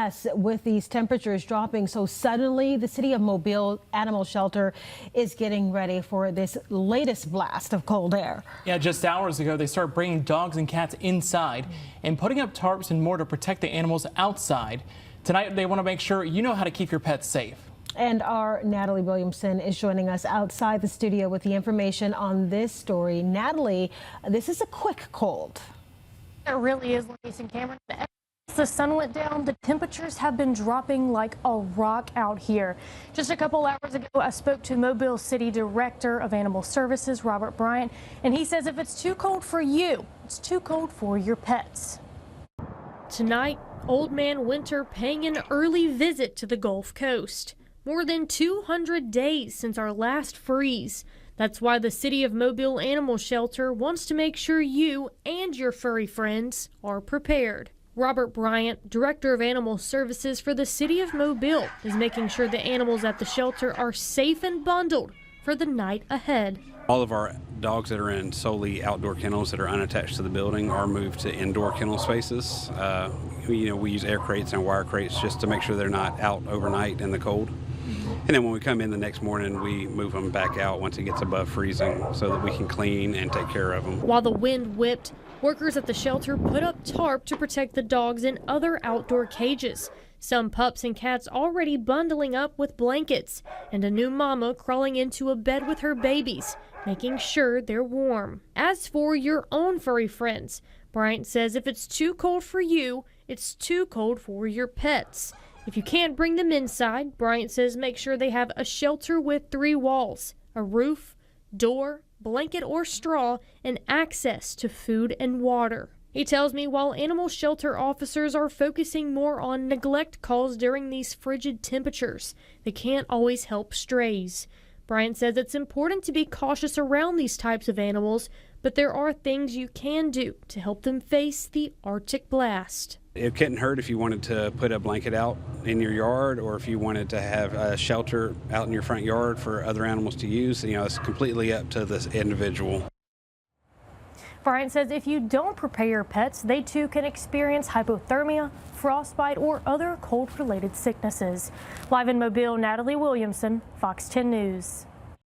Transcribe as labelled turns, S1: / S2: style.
S1: mess with these temperatures dropping so suddenly. The city of Mobile Animal Shelter is getting ready for this latest blast of cold air.
S2: Yeah, just hours ago, they started bringing dogs and cats inside and putting up tarps and more to protect the animals outside. Tonight, they want to make sure you know how to keep your pets safe.
S1: And our Natalie Williamson is joining us outside the studio with the information on this story. Natalie, this is a quick cold.
S3: It really is, Louise and Cameron. As the sun went down, the temperatures have been dropping like a rock out here. Just a couple hours ago, I spoke to Mobile City Director of Animal Services, Robert Bryant, and he says if it's too cold for you, it's too cold for your pets. Tonight, Old Man Winter paying an early visit to the Gulf Coast. More than 200 days since our last freeze. That's why the City of Mobile Animal Shelter wants to make sure you and your furry friends are prepared. Robert Bryant, Director of Animal Services for the City of Mobile, is making sure the animals at the shelter are safe and bundled for the night ahead.
S4: All of our dogs that are in solely outdoor kennels that are unattached to the building are moved to indoor kennel spaces. We use air crates and wire crates just to make sure they're not out overnight in the cold. And then when we come in the next morning, we move them back out once it gets above freezing so that we can clean and take care of them.
S3: While the wind whipped, workers at the shelter put up tarp to protect the dogs in other outdoor cages. Some pups and cats already bundling up with blankets, and a new mama crawling into a bed with her babies, making sure they're warm. As for your own furry friends, Bryant says if it's too cold for you, it's too cold for your pets. If you can't bring them inside, Bryant says make sure they have a shelter with 3 walls, a roof, door, blanket or straw, and access to food and water. He tells me while animal shelter officers are focusing more on neglect calls during these frigid temperatures, they can't always help strays. Bryant says it's important to be cautious around these types of animals, but there are things you can do to help them face the Arctic blast.
S4: It couldn't hurt if you wanted to put a blanket out in your yard or if you wanted to have a shelter out in your front yard for other animals to use. It's completely up to the individual.
S3: Bryant says if you don't prepare your pets, they too can experience hypothermia, frostbite, or other cold-related sicknesses. Live in Mobile, Natalie Williamson, Fox 10 News.